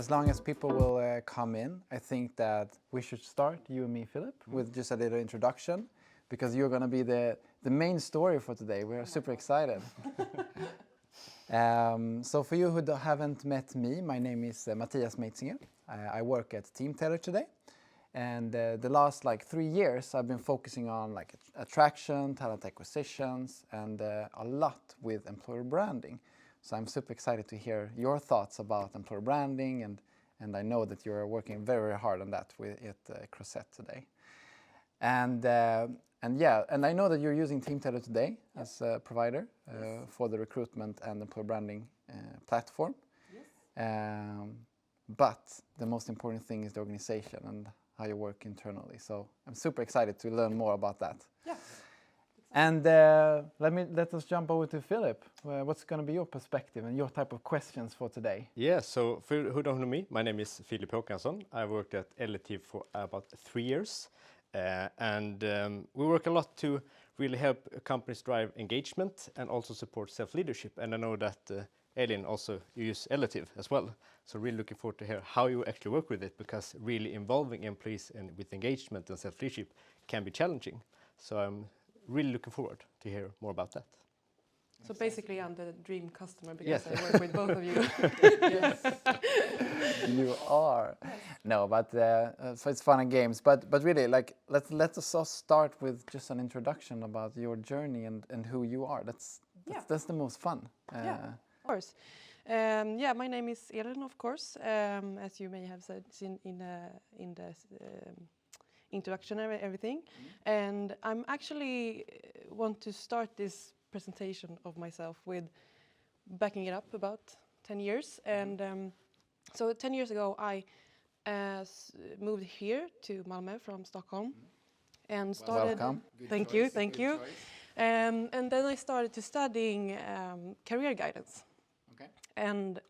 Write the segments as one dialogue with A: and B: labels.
A: as long as people will come in, I think that we should start, you and me, Philip, with just a little introduction, because you're going to be the main story for today. We are super excited. So for you who haven't met me, my name is Mattias Meitzinger. I work at Teamtailor today. And the last 3 years, I've been focusing on attraction, talent acquisitions, and a lot with employer branding. So I'm super excited to hear your thoughts about employer branding, and I know that you're working very, very hard on that at Crosiette today. And I know that you're using Teamtailor today as a provider for the recruitment and employer branding platform. Yes. But the most important thing is the organization and how you work internally. So I'm super excited to learn more about that. Yeah. And let us jump over to Philip. What's going to be your perspective and your type of questions for today?
B: Yeah, so for who don't know me, my name is Philip Håkansson. I worked at Eletive for about 3 years. We work a lot to really help companies drive engagement and also support self-leadership. And I know that Elin also use Eletive as well. So really looking forward to hear how you actually work with it, because really involving employees and with engagement and self-leadership can be challenging. So I'm really looking forward to hear more about that.
C: So basically I'm the dream customer because I work with both of you.
A: Yes. You are. No, but so it's fun and games. But really, let's also start with just an introduction about your journey and who you are. That's the most fun.
C: Of course. My name is Elin, of course, as you may have seen in the introduction and everything. And I'm actually want to start this presentation of myself with backing it up about 10 years. And so 10 years ago, I moved here to Malmö from Stockholm and started.
A: Welcome.
C: Thank you. And then I started to studying career guidance.
A: Okay.
C: And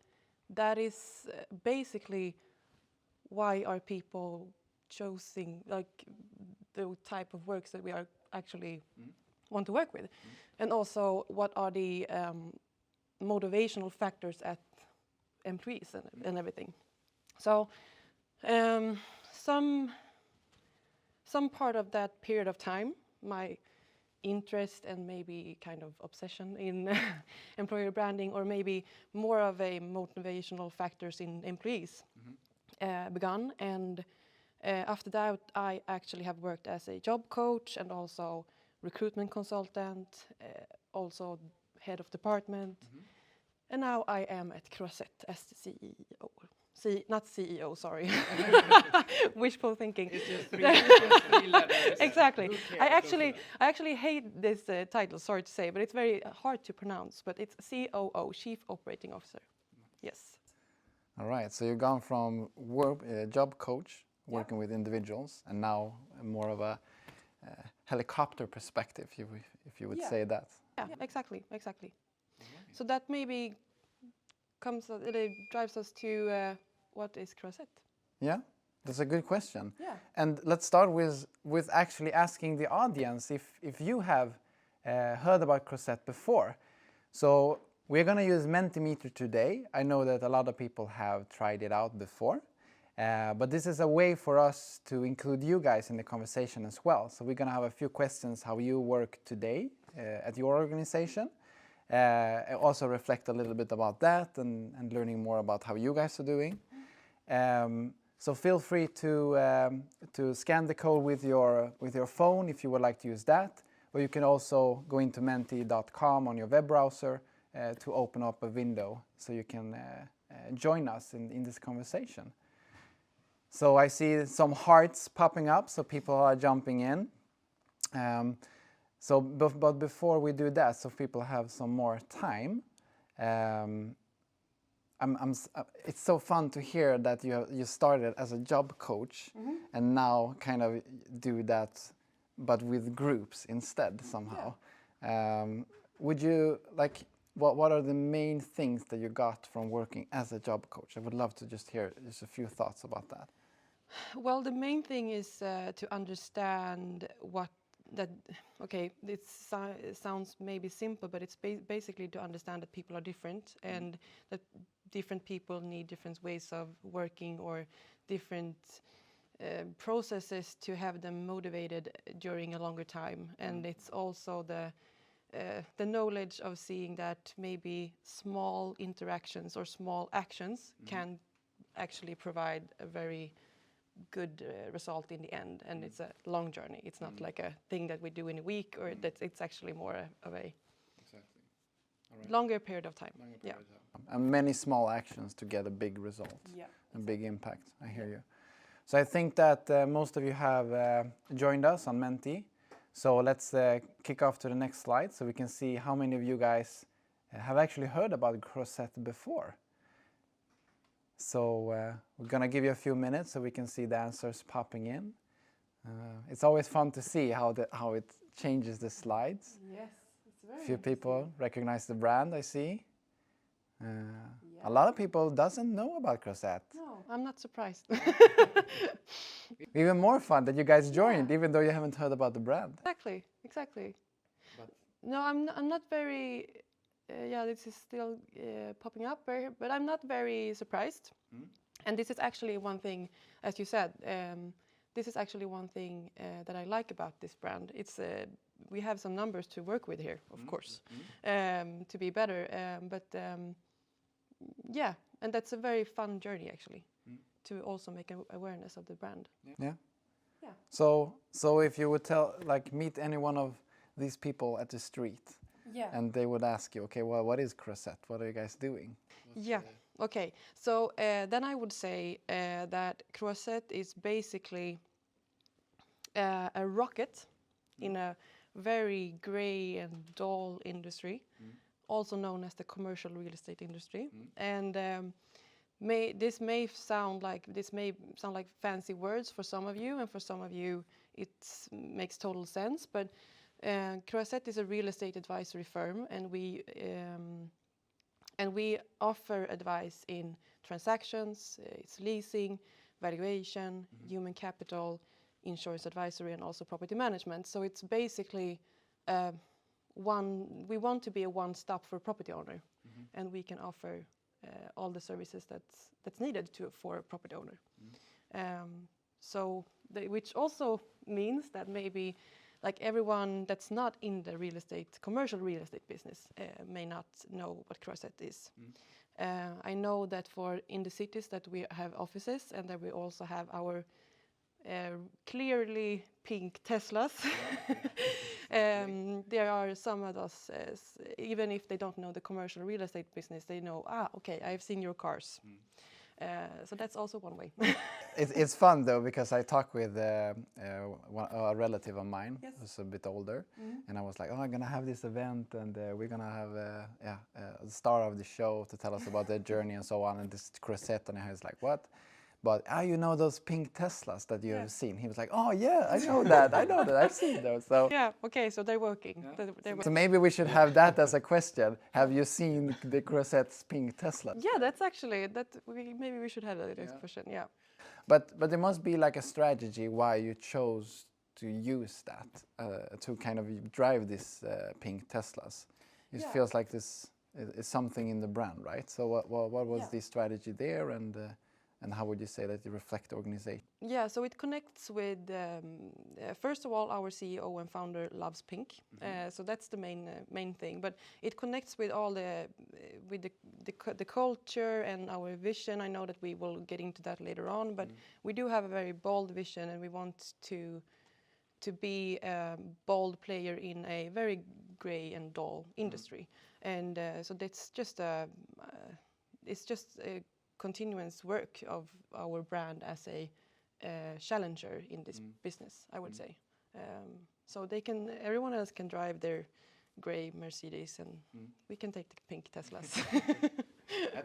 C: that is basically why are people choosing the type of works that we are actually want to work with, and also what are the motivational factors at employees and everything. So some part of that period of time, my interest and maybe kind of obsession in employer branding, or maybe more of a motivational factors in employees began. And after that, I actually have worked as a job coach and also recruitment consultant, also head of department. And now I am at Crosette as the CEO. Not CEO, sorry. Wishful thinking.
D: It's just three letters.
C: Exactly. I actually hate this title, sorry to say, but it's very hard to pronounce. But it's COO, Chief Operating Officer. Yes.
A: All right. So you've gone from job coach, working with individuals, and now more of a helicopter perspective, if you would say that.
C: Yeah, exactly. So that maybe it drives us to what is Crosette?
A: Yeah, that's a good question.
C: Yeah.
A: And let's start with actually asking the audience if you have heard about Crosette before. So we're going to use Mentimeter today. I know that a lot of people have tried it out before. But this is a way for us to include you guys in the conversation as well. So we're going to have a few questions how you work today at your organization. Also reflect a little bit about that and learning more about how you guys are doing. So feel free to scan the code with your phone if you would like to use that. Or you can also go into menti.com on your web browser to open up a window so you can join us in this conversation. So I see some hearts popping up, so people are jumping in. But before we do that, so people have some more time, it's so fun to hear that you started as a job coach and now kind of do that, but with groups instead somehow. Yeah. Would you what are the main things that you got from working as a job coach? I would love to just hear just a few thoughts about that.
C: Well, the main thing is to understand what that okay, it sounds maybe simple, but it's basically to understand that people are different and that different people need different ways of working or different processes to have them motivated during a longer time. And it's also the knowledge of seeing that maybe small interactions or small actions can actually provide a very good result in the end, and it's a long journey. It's not like a thing that we do in a week, or that it's actually more of a longer period of time.
A: And many small actions to get a big result and big impact. I hear you. So I think that most of you have joined us on Menti. So let's kick off to the next slide so we can see how many of you guys have actually heard about Crosette before. So we're going to give you a few minutes so we can see the answers popping in. It's always fun to see how it changes the slides.
C: Yes, it's very
A: A few people recognize the brand, I see. A lot of people doesn't know about Crosette.
C: No, I'm not surprised.
A: Even more fun that you guys joined, even though you haven't heard about the brand.
C: Exactly. No, I'm not very. This is still popping up, but I'm not very surprised. And this is actually one thing, as you said. This is actually one thing that I like about this brand. It's we have some numbers to work with here, of course, to be better. And that's a very fun journey actually, to also make an awareness of the brand.
A: Yeah. So if you would meet any one of these people at the street, and they would ask you, okay, well, what is Crosette? What are you guys doing?
C: Okay. So then I would say that Croisette is basically a rocket in a very gray and dull industry, also known as the commercial real estate industry. And this may sound like fancy words for some of you, and for some of you it makes total sense. But Croisette is a real estate advisory firm, and we offer advice in transactions, it's leasing, valuation, human capital, insurance advisory, and also property management. So it's basically we want to be a one-stop for a property owner, and we can offer all the services that's needed for a property owner. Which also means that maybe like everyone that's not in the commercial real estate business may not know what Crosette is. I know that in the cities that we have offices, and that we also have our clearly pink Teslas. There are some of us, even if they don't know the commercial real estate business, they know, okay, I've seen your cars. So that's also one way.
A: It's fun though, because I talked with a relative of mine who's a bit older, and I was like, I'm gonna have this event, and we're gonna have the star of the show to tell us about their journey and so on, and this Crosette, and I was like, what? But you know those pink Teslas that you have seen? He was like, oh yeah, I know that, I've seen those. So
C: okay, so they're working.
A: So maybe we should have that as a question. Have you seen the Croisette's pink Tesla?
C: Yeah, that's actually, maybe we should have that as a question,
A: But there must be like a strategy why you chose to use that to kind of drive these pink Teslas. It feels like this is something in the brand, right? So what was the strategy there, and how would you say that it reflects the organization?
C: Yeah, so it connects with, first of all, our CEO and founder loves pink. So that's the main thing. But it connects with all the culture and our vision. I know that we will get into that later on, but we do have a very bold vision, and we want to be a bold player in a very gray and dull industry. And so that's just it's just a continuous work of our brand as a challenger in this business, I would say. So everyone else can drive their gray Mercedes, and we can take the pink Teslas.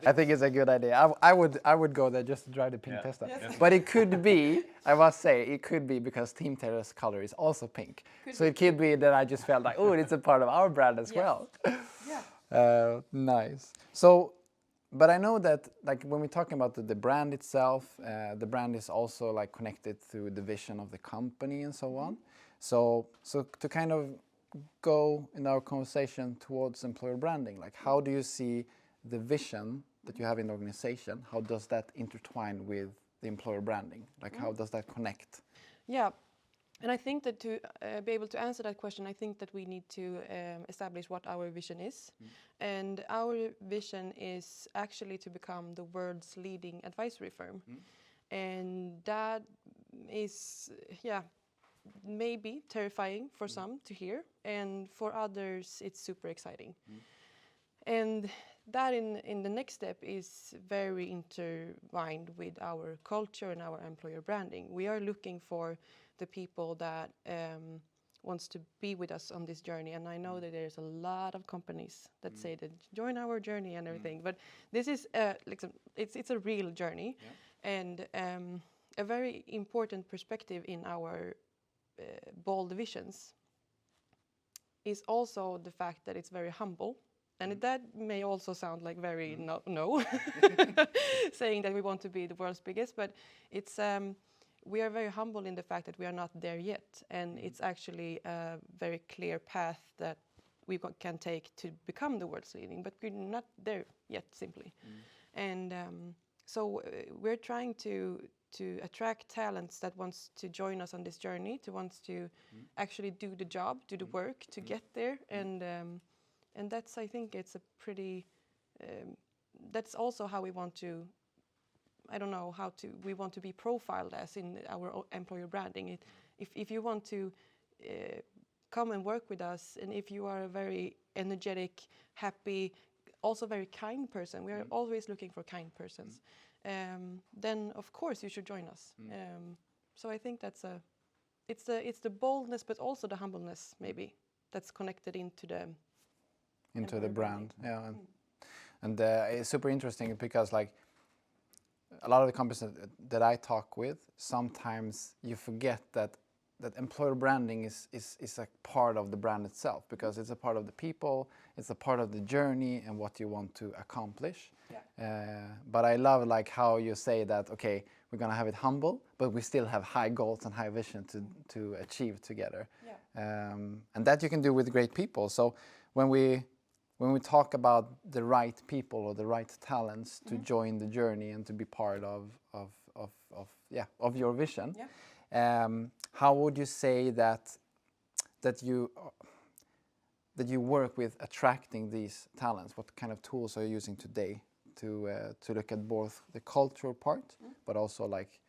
A: I think it's a good idea. I would go there just to drive the pink Tesla. Yes. But it could be, I must say, it could be because Team Taylor's color is also pink. So it could be that I just felt like, oh, it's a part of our brand as well. Nice. So, but I know that like when we're talking about the brand itself, the brand is also like connected through the vision of the company and so on. So to kind of go in our conversation towards employer branding, like how do you see the vision that you have in the organization? How does that intertwine with the employer branding? Like how does that connect?
C: Yeah, and I think that to be able to answer that question, I think that we need to establish what our vision is. And our vision is actually to become the world's leading advisory firm. And that is, maybe terrifying for some to hear, and for others it's super exciting. And that in the next step is very intertwined with our culture and our employer branding. We are looking for the people that wants to be with us on this journey, and I know that there's a lot of companies that say that join our journey and everything, but this is it's a real journey. And a very important perspective in our bold visions is also the fact that it's very humble. And that may also sound like very no saying that we want to be the world's biggest, but it's we are very humble in the fact that we are not there yet, and it's actually a very clear path that we can take to become the world's leading, but we're not there yet simply. And so we're trying to attract talents that wants to join us on this journey, to wants to actually do the job, do the work to get there, and that's, I think it's a pretty, that's also how we want to, I don't know how to, we want to be profiled as in our employer branding. If you want to come and work with us, and if you are a very energetic, happy, also very kind person, we are always looking for kind persons, then of course you should join us. So I think that's it's the boldness, but also the humbleness maybe that's connected into the
A: brand. Yeah, and it's super interesting because like a lot of the companies that I talk with, sometimes you forget that employer branding is a part of the brand itself, because it's a part of the people, it's a part of the journey and what you want to accomplish. But I love like how you say that, okay, we're gonna have it humble, but we still have high goals and high vision to achieve together. And that you can do with great people. So when we talk about the right people or the right talents to join the journey and to be part of your vision, how would you say that you work with attracting these talents? What kind of tools are you using today to look at both the cultural part, but also like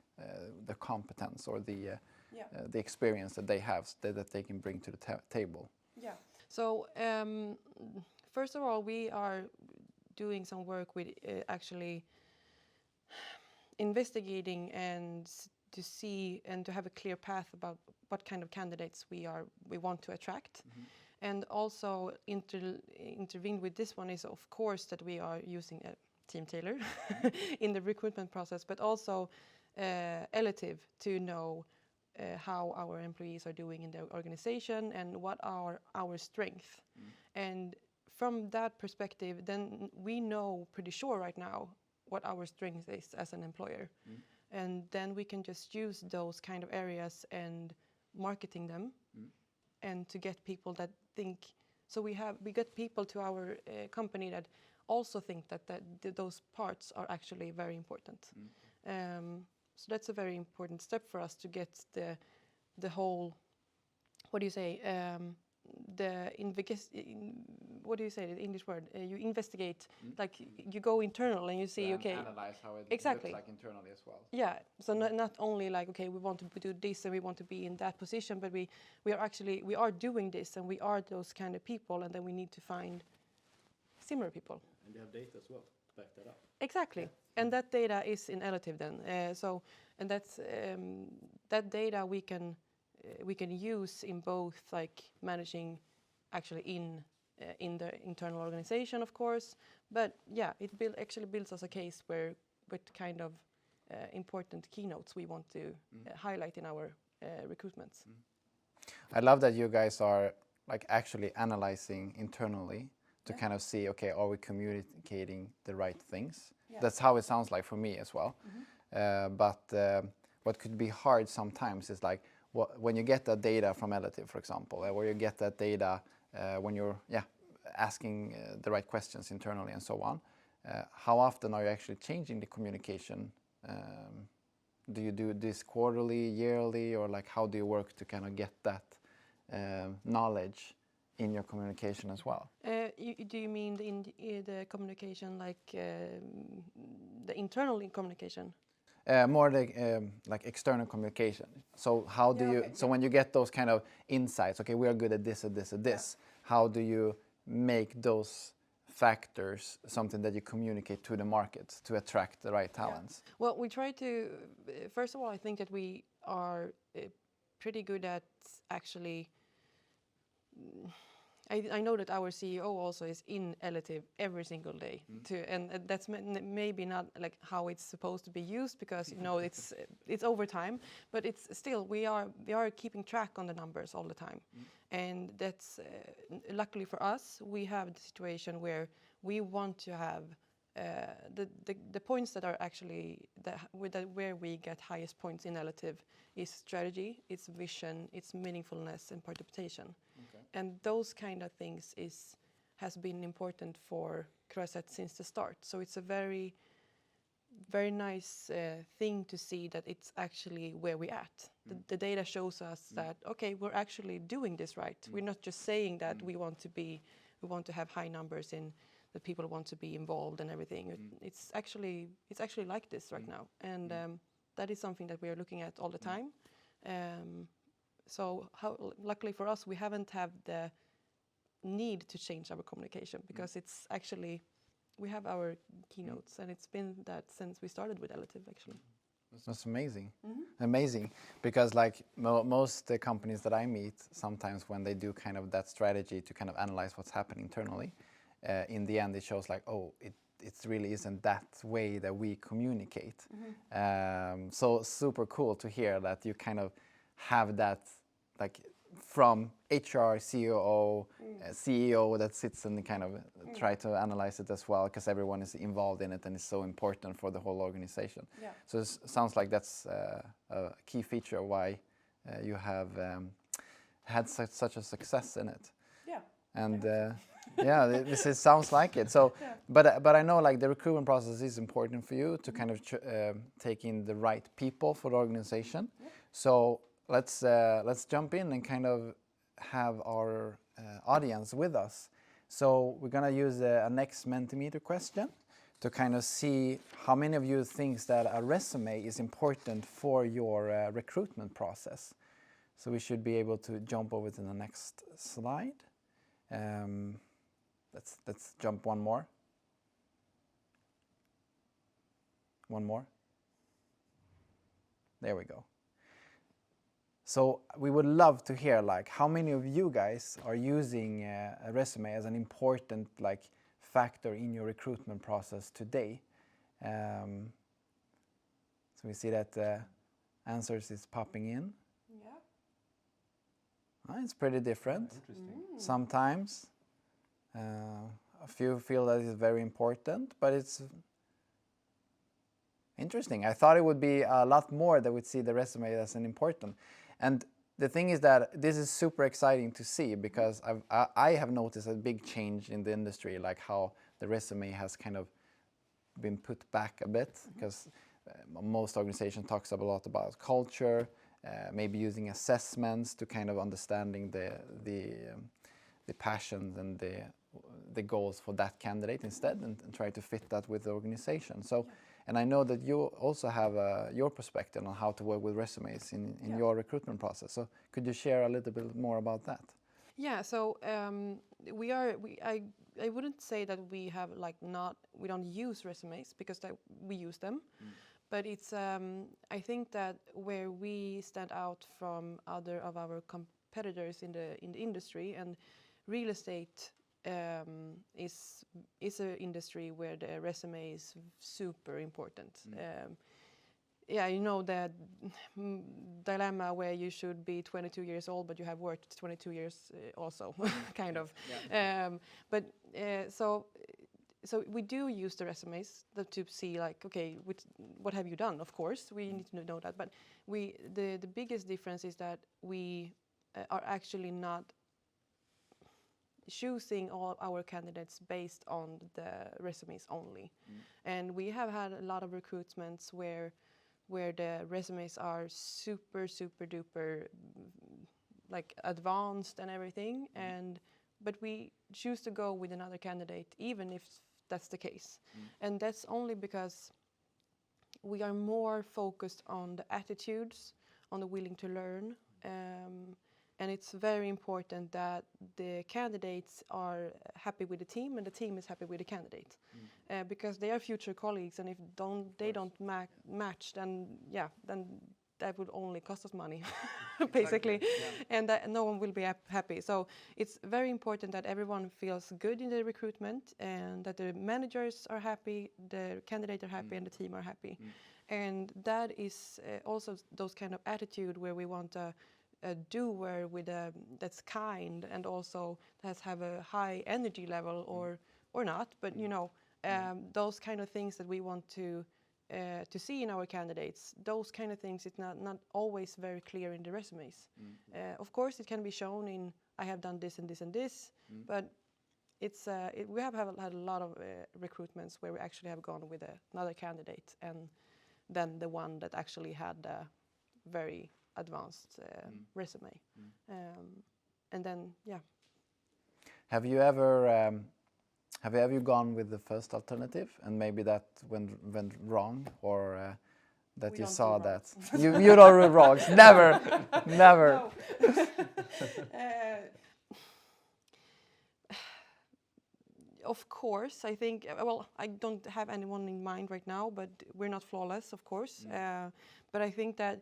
A: the competence or the experience that they have that they can bring to the table?
C: So first of all, we are doing some work with actually investigating and to see and to have a clear path about what kind of candidates we want to attract. And also intervene with this one is of course that we are using a Teamtailor in the recruitment process, but also Eletive to know how our employees are doing in their organization and what are our strengths. And from that perspective, then we know pretty sure right now what our strength is as an employer. And then we can just use those kind of areas and marketing them and to get people that think, so we get people to our company that also think that those parts are actually very important. So that's a very important step for us to get the whole, what do you say, what do you say, the English word? You investigate, like you go internal and you see, okay.
A: Analyze how it
C: exactly.
A: looks like internally as well.
C: Yeah, so not only like, okay, we want to do this and we want to be in that position, but we are doing this and we are those kind of people, and then we need to find similar people.
B: And you have data as well to back that up.
C: Exactly, and that data is in Eletive then. And that's that data we can use in both like managing actually in the internal organization, of course, but it actually builds us a case with kind of important keynotes we want to highlight in our recruitments.
A: I love that you guys are like actually analyzing internally to kind of see, okay, are we communicating the right things? That's how it sounds like for me as well. But what could be hard sometimes is like, when you get that data from Eletive, for example, where you get that data when you're asking the right questions internally and so on, how often are you actually changing the communication? Do you do this quarterly, yearly, or like how do you work to kind of get that knowledge in your communication as well?
C: Do you mean the communication, like the internal communication?
A: More like external communication. So how do you? So when you get those kind of insights, okay, we are good at this, at this, at this. How do you make those factors something that you communicate to the market to attract the right talents?
C: Well, we try to. First of all, I think that we are pretty good at actually. I know that our CEO also is in Eletive every single day, and that's maybe not like how it's supposed to be used, because it's overtime, but it's still we are keeping track on the numbers all the time, and that's luckily for us we have the situation where we want to have the points that are actually where we get highest points in Eletive is strategy, it's vision, it's meaningfulness, and participation. And those kind of things has been important for Crosette since the start. So it's a very, very nice thing to see that it's actually where we're at. The data shows us that, okay, we're actually doing this right. We're not just saying that we want to have high numbers in that people want to be involved and everything. It's actually like this right now, and that is something that we are looking at all the time. So luckily for us, we haven't had the need to change our communication, because it's actually, we have our keynotes, and it's been that since we started with Eletive actually.
A: That's amazing. Amazing, because like most companies that I meet, sometimes when they do kind of that strategy to kind of analyze what's happening internally, in the end it shows like, oh, it really isn't that way that we communicate. So super cool to hear that you kind of have that, like from HR, COO, CEO that sits and kind of try to analyze it as well, because everyone is involved in it and it's so important for the whole organization. So it sounds like that's a key feature why you have had such a success in it. And this sounds like it. So, but I know like the recruitment process is important for you to kind of take in the right people for the organization. So let's jump in and kind of have our audience with us. So we're gonna use a next Mentimeter question to kind of see how many of you think that a resume is important for your recruitment process. So we should be able to jump over to the next slide. Let's jump one more. One more. There we go. So we would love to hear like how many of you guys are using a resume as an important like factor in your recruitment process today. So we see that answers is popping in. It's pretty different. Sometimes a few feel that it's very important, but it's interesting. I thought it would be a lot more that would see the resume as an important. And the thing is that this is super exciting to see, because I have noticed a big change in the industry, like how the resume has kind of been put back a bit, because most organizations talks a lot about culture, maybe using assessments to kind of understanding the passions and the goals for that candidate instead, and try to fit that with the organization. So, and I know that you also have your perspective on how to work with resumes in your recruitment process. So could you share a little bit more about that?
C: Yeah, so I wouldn't say that we have we don't use resumes, because we use them. But it's I think that where we stand out from other of our competitors in the industry, and real estate is an industry where the resume is super important. You know that dilemma where you should be 22 years old, but you have worked 22 years also, kind of. so we do use the resumes to see like, okay, what have you done? Of course, we need to know that. But the biggest difference is that we are actually not choosing all our candidates based on the resumes only. And we have had a lot of recruitments where the resumes are super duper like advanced and everything, but we choose to go with another candidate even if that's the case. And that's only because we are more focused on the attitudes, on the willing to learn, and it's very important that the candidates are happy with the team and the team is happy with the candidate, because they are future colleagues, and if they don't match, then that would only cost us money, basically, and that no one will be happy. So it's very important that everyone feels good in the recruitment, and that the managers are happy, the candidates are happy, and the team are happy. And that is also those kind of attitude where we want a doer with that's kind and also has have a high energy level or not, but those kind of things that we want to see in our candidates. Those kind of things, it's not always very clear in the resumes. Of course, it can be shown in I have done this and this and this, but it's we have had a lot of recruitments where we actually have gone with another candidate and then the one that actually had a very advanced resume, and then
A: Have you ever gone with the first alternative and maybe that went wrong, or that
C: We
A: you
C: don't
A: saw
C: do
A: that you don't do wrongs? Never.
C: No. Of course, I think, well, I don't have anyone in mind right now, but we're not flawless, of course. But I think that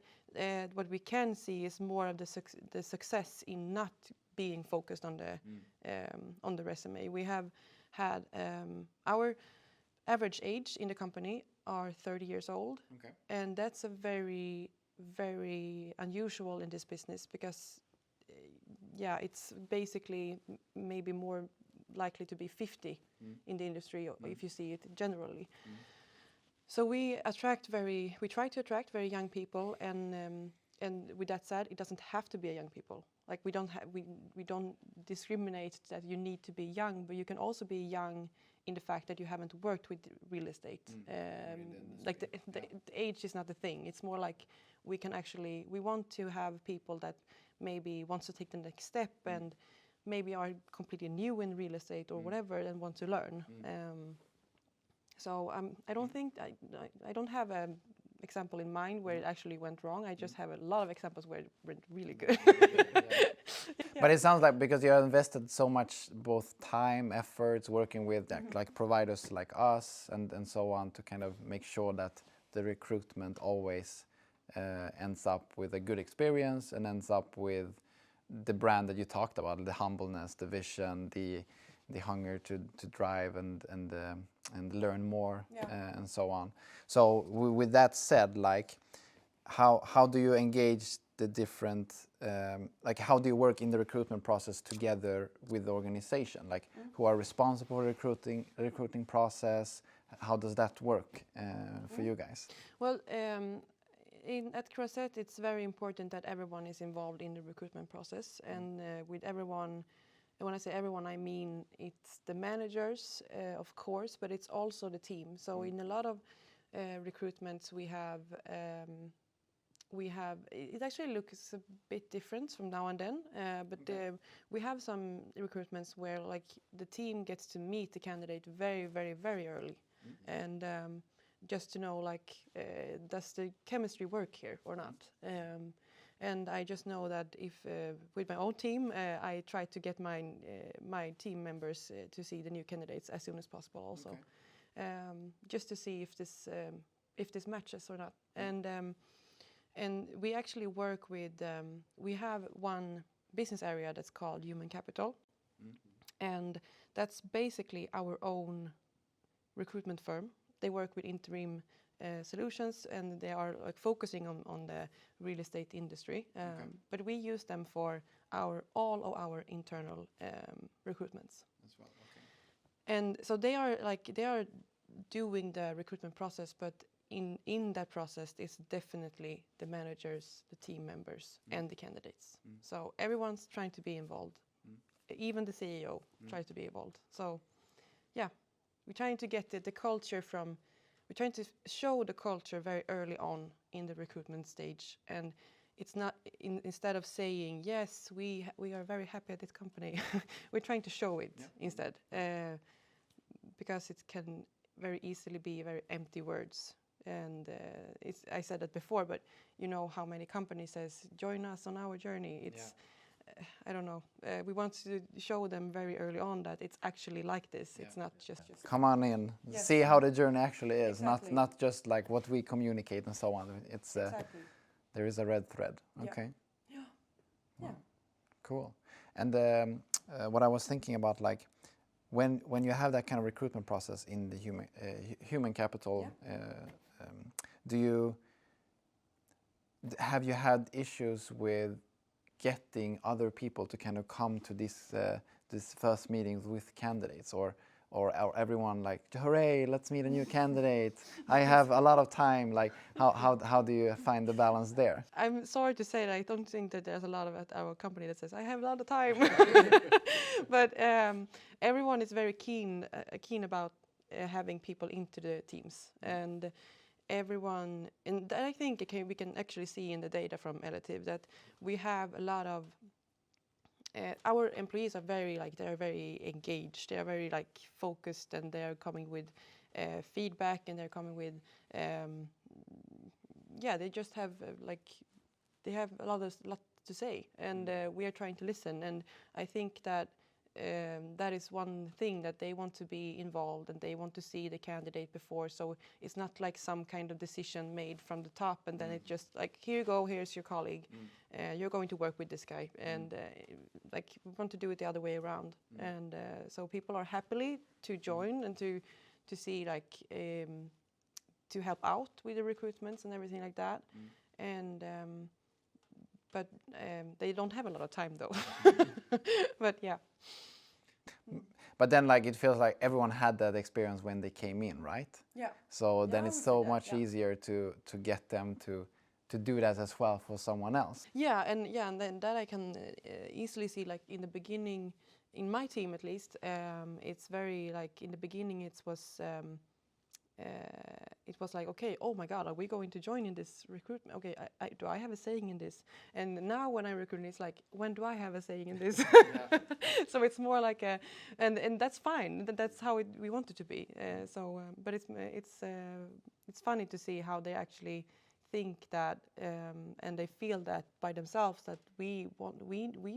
C: what we can see is more of the success in not being focused on the resume. We have had our average age in the company are 30 years old, and that's a very, very unusual in this business because, it's basically maybe more likely to be 50 in the industry if you see it generally. So we try to attract very young people, and with that said, it doesn't have to be a young people. Like we don't discriminate that you need to be young, but you can also be young in the fact that you haven't worked with real estate. Like the age is not the thing. It's more like we want to have people that maybe wants to take the next step and maybe are completely new in real estate or whatever and want to learn. So I don't think I don't have an example in mind where it actually went wrong. I just have a lot of examples where it went really good.
A: But it sounds like because you have invested so much both time, efforts, working with like providers like us and so on to kind of make sure that the recruitment always ends up with a good experience and ends up with the brand that you talked about, the humbleness, the vision, the hunger to drive and learn more, and so on. So with that said, like how do you engage the different like how do you work in the recruitment process together with the organization? Like who are responsible for recruiting process? How does that work for you guys?
C: Well, at Crosiette, it's very important that everyone is involved in the recruitment process, and with everyone. And when I say everyone, I mean it's the managers, of course, but it's also the team. So in a lot of recruitments, we have it actually looks a bit different from now and then, but we have some recruitments where like the team gets to meet the candidate very, very, very early, and just to know like does the chemistry work here or not. And I just know that if with my own team, I try to get my team members to see the new candidates as soon as possible, also, just to see if this matches or not. And we actually work with. We have one business area that's called human capital, and that's basically our own recruitment firm. They work with interim solutions, and they are like focusing on the real estate industry. But we use them for all of our internal recruitments.
A: As well,
C: And so they are doing the recruitment process, but in that process is definitely the managers, the team members, and the candidates. So everyone's trying to be involved. Even the CEO tries to be involved. So yeah, we're trying to get the culture from, we're trying to show the culture very early on in the recruitment stage. And it's not, instead of saying, yes, we are very happy at this company, we're trying to show it instead. Because it can very easily be very empty words. And I said that before, but you know how many companies says, join us on our journey. It's, I don't know, we want to show them very early on that it's actually like this. It's not just
A: come on in,
C: Yes.
A: see how the journey actually is,
C: Exactly.
A: not just like what we communicate and so on. It's
C: exactly.
A: there is a red thread.
C: Yeah.
A: Okay.
C: Yeah. Yeah.
A: Cool. And what I was thinking about, like, when you have that kind of recruitment process in the human capital, have you had issues with getting other people to kind of come to this first meetings with candidates, or everyone like, hooray, let's meet a new candidate, I have a lot of time, like how do you find the balance there?
C: I'm sorry to say that I don't think that there's a lot of at our company that says I have a lot of time. But everyone is very keen about having people into the teams, and everyone, and I think we can actually see in the data from Eletive that we have a lot of our employees are they're very engaged, they are very focused, and they are coming with feedback, and they're coming with they just have they have a lot to say, and we are trying to listen. And I think that that is one thing, that they want to be involved and they want to see the candidate before. So it's not like some kind of decision made from the top and then it's just like, here you go, here's your colleague, you're going to work with this guy. And we want to do it the other way around. And so people are happily to join and to see to help out with the recruitments and everything like that. And but they don't have a lot of time though. But yeah.
A: But then it feels like everyone had that experience when they came in, right?
C: Yeah.
A: So then
C: I
A: it's
C: would
A: so
C: say that,
A: much easier to get them to do that as well for someone else.
C: And then that I can easily see, in the beginning, in my team at least, it's very in the beginning it was like, okay, oh my God, are we going to join in this recruitment? Okay, do I have a saying in this? And now when I recruit, it's like, when do I have a saying in this? So it's more like and that's fine. That's how we want it to be. But it's funny to see how they actually think that and they feel that by themselves, that we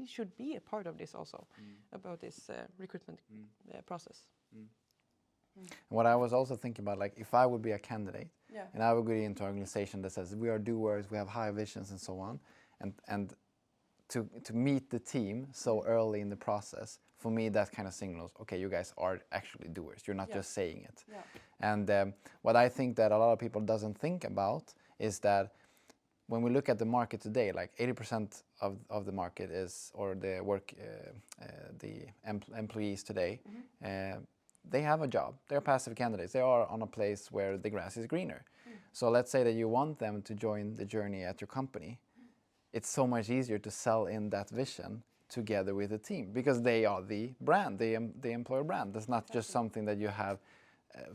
C: should be a part of this also, about this recruitment process.
A: What I was also thinking about, if I would be a candidate and I would go into an organization that says we are doers, we have high visions and so on, and to meet the team so early in the process, for me that kind of signals, okay, you guys are actually doers, you're not just saying it. And what I think that a lot of people doesn't think about is that when we look at the market today, 80% of the market is, or the employees today, they have a job. They're passive candidates. They are on a place where the grass is greener. So let's say that you want them to join the journey at your company. It's so much easier to sell in that vision together with the team, because they are the brand, the employer brand. That's not just something that you have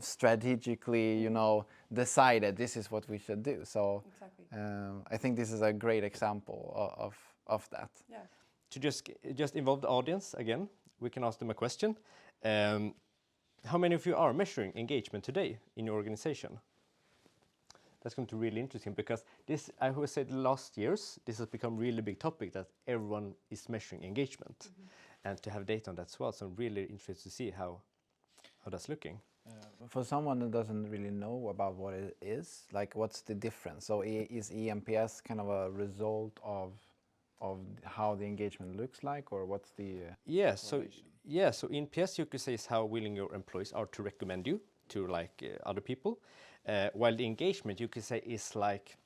A: strategically, decided this is what we should do. So I think this is a great example of that.
C: Yeah.
B: To just involve the audience again, we can ask them a question. How many of you are measuring engagement today in your organization? That's going to be really interesting, because this, I would say, the last years, this has become really big topic, that everyone is measuring engagement, and to have data on that as well. So I'm really interested to see how that's looking.
A: For someone that doesn't really know about what it is, what's the difference? So is EMPS kind of a result of how the engagement looks like, or what's the
B: so in PS you could say is how willing your employees are to recommend you to other people, while the engagement you could say is like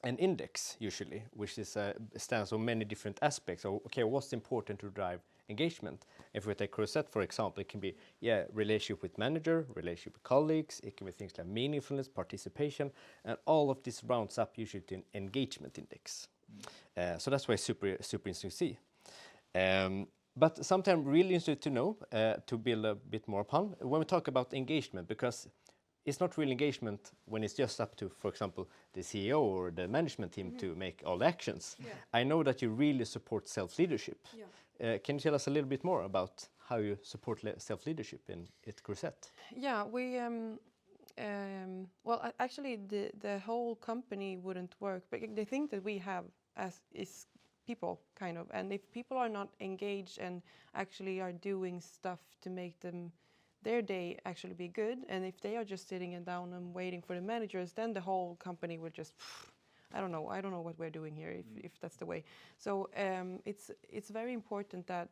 B: an index usually, which is stands on many different aspects. So okay, what's important to drive engagement. If we take Crosette, for example, it can be relationship with manager, relationship with colleagues. It can be things like meaningfulness, participation, and all of this rounds up usually to an engagement index. So that's why it's super interesting to see. But sometimes really interesting to know, to build a bit more upon, when we talk about engagement, because it's not real engagement when it's just up to, for example, the CEO or the management team to make all the actions. I know that you really support self-leadership. Can you tell us a little bit more about how you support self-leadership at Crosette?
C: Yeah, we well, actually, the whole company wouldn't work. But the thing that we have is people, kind of. And if people are not engaged and actually are doing stuff to make their day actually be good, and if they are just sitting down and waiting for the managers, then the whole company will just, I don't know what we're doing here, if that's the way. So it's very important that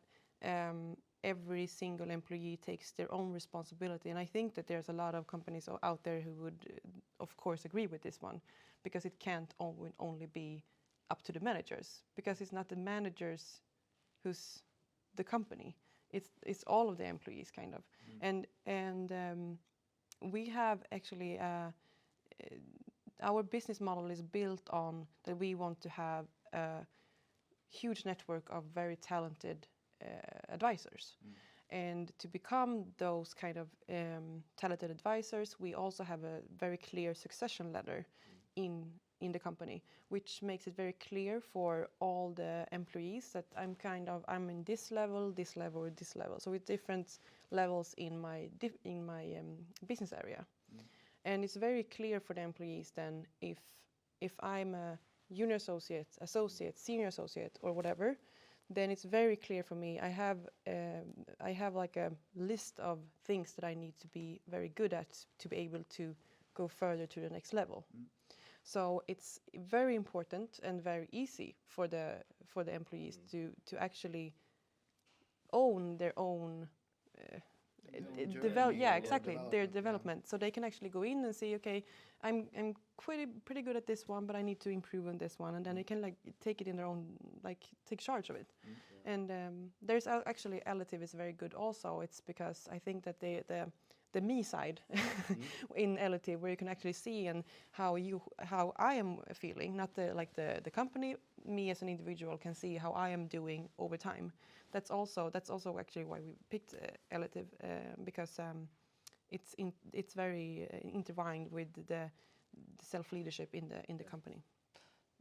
C: every single employee takes their own responsibility, and I think that there's a lot of companies out there who would, of course, agree with this one, because it can't only be up to the managers, because it's not the managers who's the company. It's all of the employees, kind of. And we have actually our business model is built on that we want to have a huge network of very talented advisors. And to become those kind of talented advisors, we also have a very clear succession ladder in the company, which makes it very clear for all the employees that I'm in this level, or this level. So with different levels in my business area. And it's very clear for the employees then if I'm a junior associate, senior associate, or whatever, then it's very clear for me. I have like a list of things that I need to be very good at to be able to go further to the next level. So it's very important and very easy for the employees to actually own their own their development. So they can actually go in and say, okay, I'm pretty good at this one, but I need to improve on this one, and then they can like take it in their own, like take charge of it. And there's actually Eletive is very good also. It's because I think that the me side in Eletive, where you can actually see and how I am feeling, not the company. Me as an individual can see how I am doing over time. That's also actually why we picked Eletive, because it's very intertwined with the self-leadership in the company.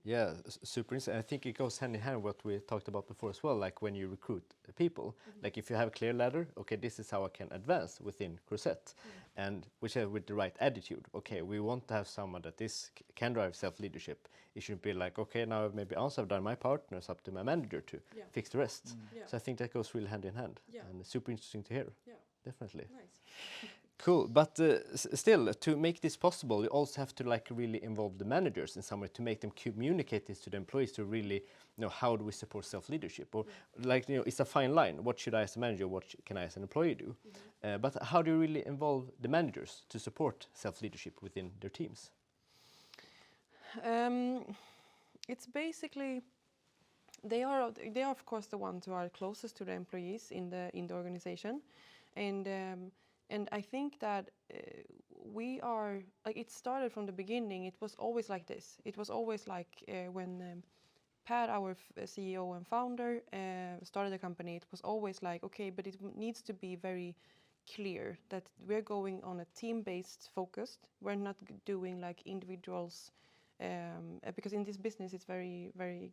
B: Yeah, super interesting. I think it goes hand in hand with what we talked about before as well, like when you recruit people, like if you have a clear ladder, okay, this is how I can advance within Crosette, and with the right attitude, okay, we want to have someone that can drive self-leadership. It shouldn't be like, okay, now maybe once I've done my part, now it's up to my manager to fix the rest. So I think that goes really hand in hand, and it's super interesting to hear. Yeah, definitely. Nice. Cool, but still, to make this possible, you also have to like really involve the managers in some way to make them communicate this to the employees to really know how do we support self-leadership, or like it's a fine line. What should I as a manager? What can I as an employee do? But how do you really involve the managers to support self-leadership within their teams?
C: It's basically they are of course the ones who are closest to the employees in the organization, and I think that we are, like, it started from the beginning. It was always like this. It was always like when Per, our CEO and founder, started the company, it was always like, okay, but it needs to be very clear that we're going on a team-based focused. We're not doing like individuals, because in this business it's very, very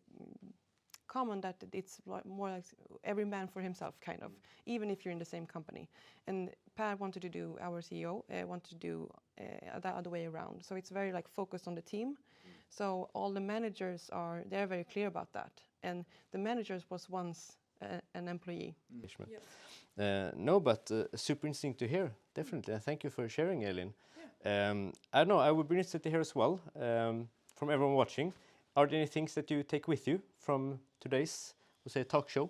C: common that it's more like every man for himself, kind of, even if you're in the same company. And Per wanted to do, our CEO wanted to do the other way around. So it's very like focused on the team. So all the managers they're very clear about that. And the managers was once an employee.
B: No, but super interesting to hear, definitely. And thank you for sharing, Elin. I don't know, I would be interested to hear as well from everyone watching. Are there any things that you take with you from today's, we'll say, talk show?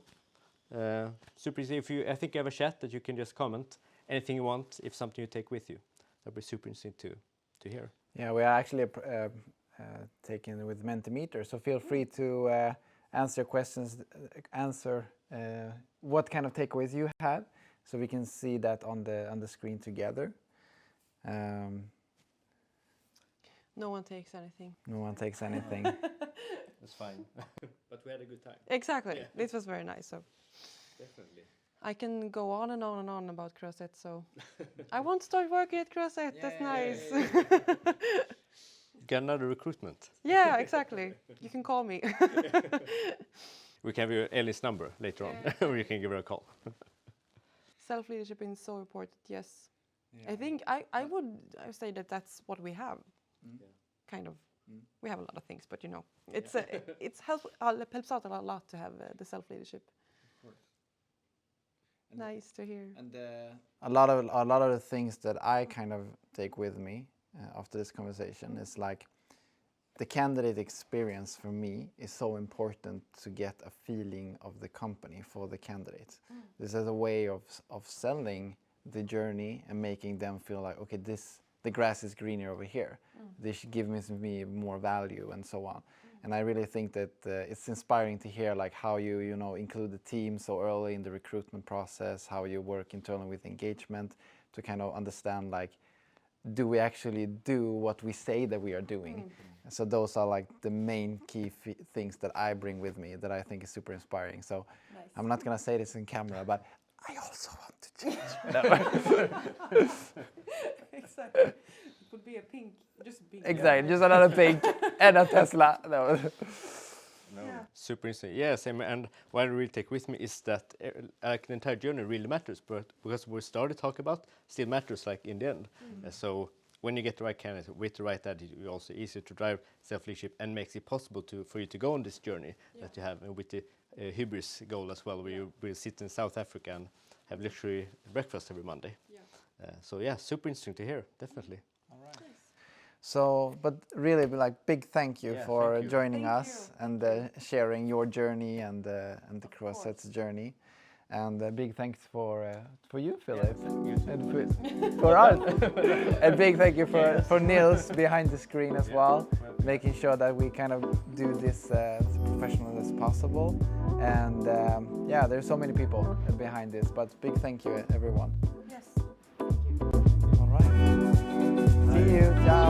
B: Super easy. I think you have a chat that you can just comment anything you want, if something you take with you. That'd be super interesting to hear.
A: Yeah, we are actually taken with Mentimeter, so feel free to answer questions, what kind of takeaways you had, so we can see that on the screen together.
C: No one takes anything.
A: No one takes anything.
B: It's fine. But we had a good time.
C: Exactly.
B: Yeah.
C: This was very nice. So
B: Definitely.
C: I can go on and on and on about Crosiette. So I won't start working at Crosiette. That's nice.
B: Get another recruitment.
C: Yeah, exactly. You can call me.
B: We can have your Elin's number later on, or you can give her a call.
C: Self-leadership is so important. Yes. I think I would say that that's what we have. Kind of. We have a lot of things, but you know, it's helps out a lot to have the self-leadership. Nice to hear.
A: And a lot of the things that I kind of take with me after this conversation is like the candidate experience for me is so important to get a feeling of the company for the candidate. This is a way of selling the journey and making them feel like, okay, the grass is greener over here. This should give me more value and so on. And I really think that it's inspiring to hear like how you include the team so early in the recruitment process, how you work internally with engagement to kind of understand like, do we actually do what we say that we are doing? So those are like the main key things that I bring with me that I think is super inspiring. So I'm not gonna say this in camera, but I also want to change.
C: Exactly. It would be a pink, just a pink.
A: Exactly, just another pink and a Tesla. No.
B: Super interesting. Yeah, same. And what I really take with me is that like the entire journey really matters, but because we started talking about still matters like in the end. So when you get the right candidate with the right attitude, it's also easier to drive self-leadership and makes it possible for you to go on this journey that you have, and with the hybris goal as well, where you will sit in South Africa and have luxury breakfast every Monday. So yeah, super interesting to hear, definitely.
A: All right. So, but really, like, big thank you for joining us and sharing your journey and the Croisette's journey, and a big thanks for you, Philip, and for us, and big thank you for Nils behind the screen as well, making sure that we kind of do this as professional as possible. And yeah, there's so many people behind this, but big thank you, everyone.
C: Yes.
A: All right. See you. Ciao.